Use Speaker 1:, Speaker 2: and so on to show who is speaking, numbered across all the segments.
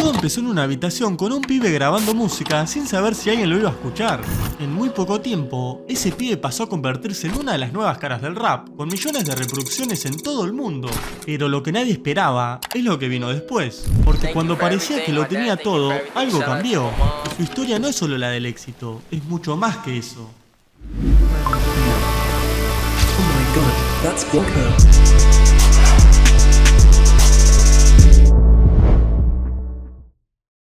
Speaker 1: Todo empezó en una habitación con un pibe grabando música sin saber si alguien lo iba a escuchar. En muy poco tiempo, ese pibe pasó a convertirse en una de las nuevas caras del rap, con millones de reproducciones en todo el mundo. Pero lo que nadie esperaba es lo que vino después, porque cuando parecía que lo tenía todo, algo cambió. Y su historia no es solo la del éxito, es mucho más que eso.
Speaker 2: Oh my god, that's Blocker.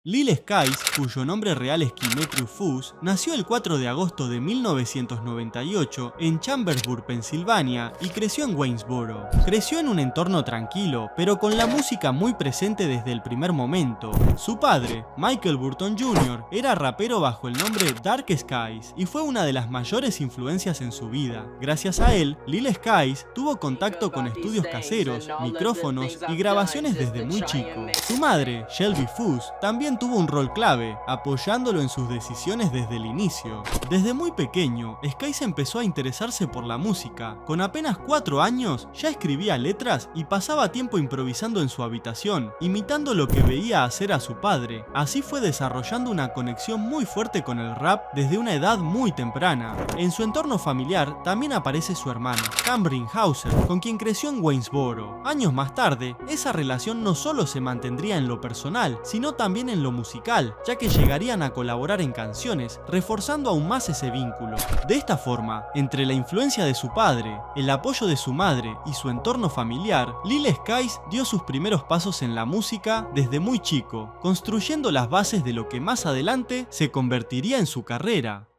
Speaker 1: Lil Skies, cuyo nombre real es Kimetru Fus, nació el 4 de agosto de 1998 en Chambersburg, Pensilvania, y creció en Waynesboro. Creció en un entorno tranquilo, pero con la música muy presente desde el primer momento. Su padre, Michael Burton Jr., era rapero bajo el nombre Dark Skies y fue una de las mayores influencias en su vida. Gracias a él, Lil Skies tuvo contacto con estudios caseros, micrófonos y grabaciones desde muy chico. Su madre, Shelby Fus, también tuvo un rol clave, apoyándolo en sus decisiones desde el inicio. Desde muy pequeño, Skies empezó a interesarse por la música. Con apenas 4 años, ya escribía letras y pasaba tiempo improvisando en su habitación, imitando lo que veía hacer a su padre. Así fue desarrollando una conexión muy fuerte con el rap desde una edad muy temprana. En su entorno familiar también aparece su hermano, Cameron Hauser, con quien creció en Waynesboro. Años más tarde, esa relación no solo se mantendría en lo personal, sino también en lo musical, ya que llegarían a colaborar en canciones, reforzando aún más ese vínculo. De esta forma, entre la influencia de su padre, el apoyo de su madre y su entorno familiar, Lil Skies dio sus primeros pasos en la música desde muy chico, construyendo las bases de lo que más adelante se convertiría en su carrera.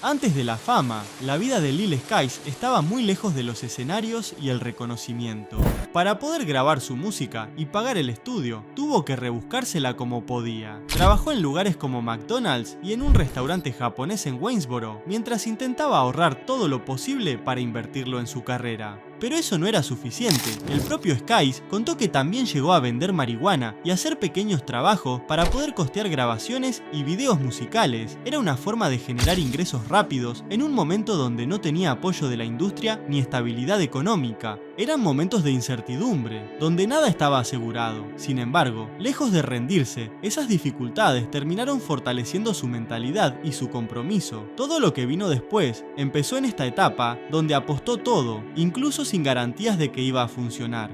Speaker 1: Antes de la fama, la vida de Lil Skies estaba muy lejos de los escenarios y el reconocimiento. Para poder grabar su música y pagar el estudio, tuvo que rebuscársela como podía. Trabajó en lugares como McDonald's y en un restaurante japonés en Waynesboro, mientras intentaba ahorrar todo lo posible para invertirlo en su carrera. Pero eso no era suficiente. El propio Skies contó que también llegó a vender marihuana y hacer pequeños trabajos para poder costear grabaciones y videos musicales. Era una forma de generar ingresos rápidos en un momento donde no tenía apoyo de la industria ni estabilidad económica. Eran momentos de incertidumbre, donde nada estaba asegurado. Sin embargo, lejos de rendirse, esas dificultades terminaron fortaleciendo su mentalidad y su compromiso. Todo lo que vino después empezó en esta etapa donde apostó todo, incluso sin garantías de que iba a funcionar.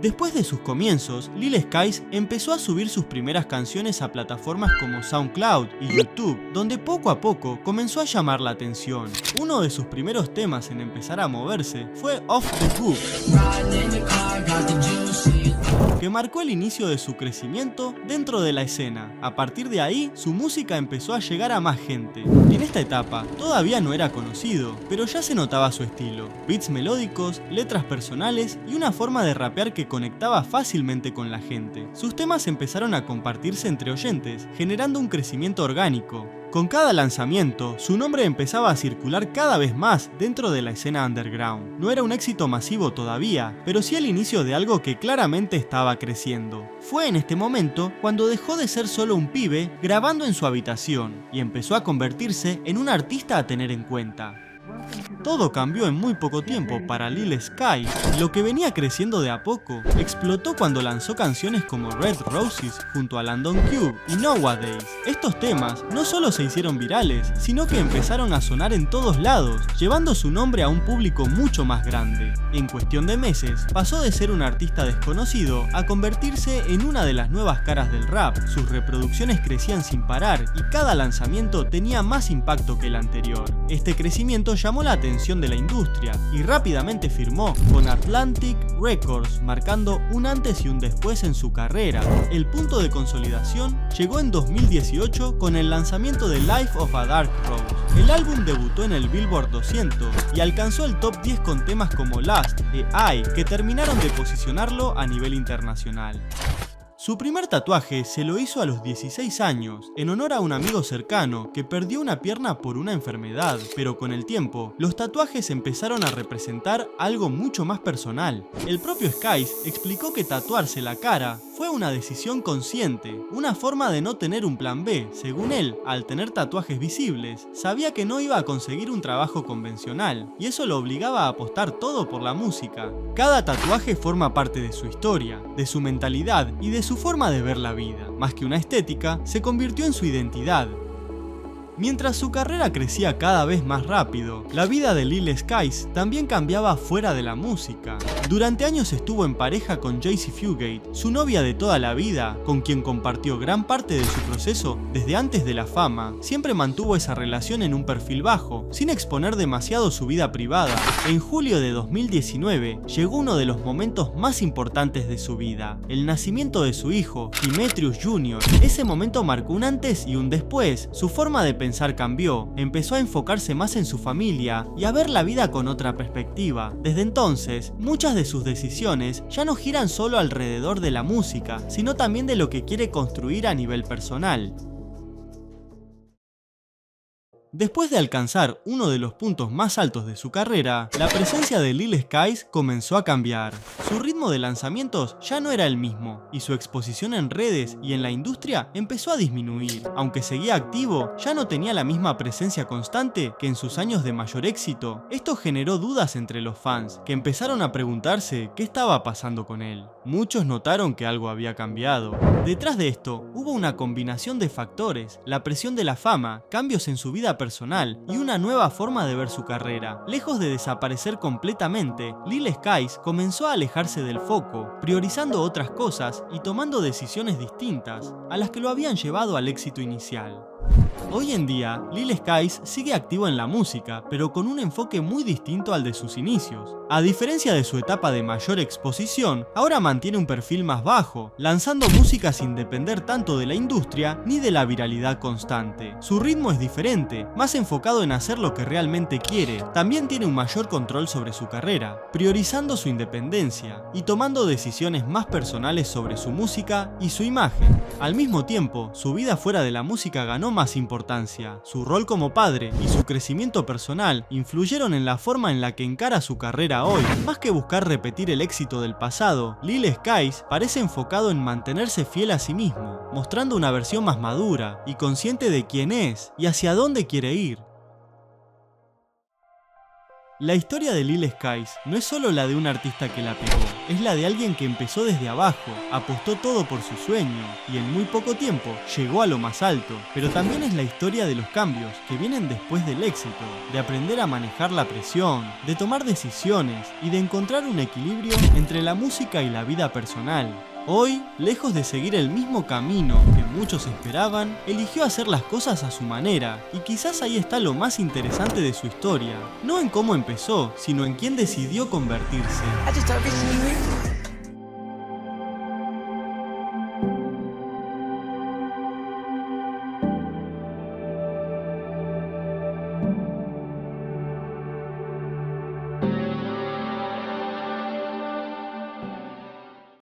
Speaker 1: Después de sus comienzos, Lil Skies empezó a subir sus primeras canciones a plataformas como SoundCloud y YouTube, donde poco a poco comenzó a llamar la atención. Uno de sus primeros temas en empezar a moverse fue Off the Hook, que marcó el inicio de su crecimiento dentro de la escena. A partir de ahí, su música empezó a llegar a más gente. En esta etapa, todavía no era conocido, pero ya se notaba su estilo. Beats melódicos, letras personales y una forma de rapear que conectaba fácilmente con la gente. Sus temas empezaron a compartirse entre oyentes, generando un crecimiento orgánico. Con cada lanzamiento, su nombre empezaba a circular cada vez más dentro de la escena underground. No era un éxito masivo todavía, pero sí el inicio de algo que claramente estaba creciendo. Fue en este momento cuando dejó de ser solo un pibe grabando en su habitación y empezó a convertirse en un artista a tener en cuenta. Todo cambió en muy poco tiempo para Lil Skies. Lo que venía creciendo de a poco explotó cuando lanzó canciones como Red Roses junto a Landon Cube y Nowadays. Estos temas no solo se hicieron virales, sino que empezaron a sonar en todos lados, llevando su nombre a un público mucho más grande. En cuestión de meses, pasó de ser un artista desconocido a convertirse en una de las nuevas caras del rap. Sus reproducciones crecían sin parar y cada lanzamiento tenía más impacto que el anterior. Este crecimiento llamó la atención de la industria y rápidamente firmó con Atlantic Records, marcando un antes y un después en su carrera. El punto de consolidación llegó en 2018 con el lanzamiento de Life of a Dark Rose. El álbum debutó en el Billboard 200 y alcanzó el top 10 con temas como Last e I, que terminaron de posicionarlo a nivel internacional. Su primer tatuaje se lo hizo a los 16 años, en honor a un amigo cercano que perdió una pierna por una enfermedad, pero con el tiempo, los tatuajes empezaron a representar algo mucho más personal. El propio Skies explicó que tatuarse la cara fue Fue una decisión consciente, una forma de no tener un plan B. Según él, al tener tatuajes visibles, sabía que no iba a conseguir un trabajo convencional, y eso lo obligaba a apostar todo por la música. Cada tatuaje forma parte de su historia, de su mentalidad y de su forma de ver la vida. Más que una estética, se convirtió en su identidad. Mientras su carrera crecía cada vez más rápido, la vida de Lil Skies también cambiaba fuera de la música. Durante años estuvo en pareja con Jaycee Fugate, su novia de toda la vida, con quien compartió gran parte de su proceso desde antes de la fama. Siempre mantuvo esa relación en un perfil bajo, sin exponer demasiado su vida privada. En julio de 2019 llegó uno de los momentos más importantes de su vida, el nacimiento de su hijo, Demetrius Jr. Ese momento marcó un antes y un después. Su forma de pensar cambió, empezó a enfocarse más en su familia y a ver la vida con otra perspectiva. Desde entonces, muchas de sus decisiones ya no giran solo alrededor de la música, sino también de lo que quiere construir a nivel personal. Después de alcanzar uno de los puntos más altos de su carrera, la presencia de Lil Skies comenzó a cambiar. Su ritmo de lanzamientos ya no era el mismo, y su exposición en redes y en la industria empezó a disminuir. Aunque seguía activo, ya no tenía la misma presencia constante que en sus años de mayor éxito. Esto generó dudas entre los fans, que empezaron a preguntarse qué estaba pasando con él. Muchos notaron que algo había cambiado. Detrás de esto, hubo una combinación de factores: la presión de la fama, cambios en su vida personal y una nueva forma de ver su carrera. Lejos de desaparecer completamente, Lil Skies comenzó a alejarse del foco, priorizando otras cosas y tomando decisiones distintas a las que lo habían llevado al éxito inicial. Hoy en día, Lil Skies sigue activo en la música, pero con un enfoque muy distinto al de sus inicios. A diferencia de su etapa de mayor exposición, ahora mantiene un perfil más bajo, lanzando música sin depender tanto de la industria ni de la viralidad constante. Su ritmo es diferente, más enfocado en hacer lo que realmente quiere. También tiene un mayor control sobre su carrera, priorizando su independencia y tomando decisiones más personales sobre su música y su imagen. Al mismo tiempo, su vida fuera de la música ganó más importancia. Su rol como padre y su crecimiento personal influyeron en la forma en la que encara su carrera hoy. Más que buscar repetir el éxito del pasado, Lil Skies parece enfocado en mantenerse fiel a sí mismo, mostrando una versión más madura y consciente de quién es y hacia dónde quiere ir. La historia de Lil Skies no es solo la de un artista que la pegó, es la de alguien que empezó desde abajo, apostó todo por su sueño y en muy poco tiempo llegó a lo más alto. Pero también es la historia de los cambios que vienen después del éxito, de aprender a manejar la presión, de tomar decisiones y de encontrar un equilibrio entre la música y la vida personal. Hoy, lejos de seguir el mismo camino que muchos esperaban, eligió hacer las cosas a su manera, y quizás ahí está lo más interesante de su historia, no en cómo empezó, sino en quién decidió convertirse.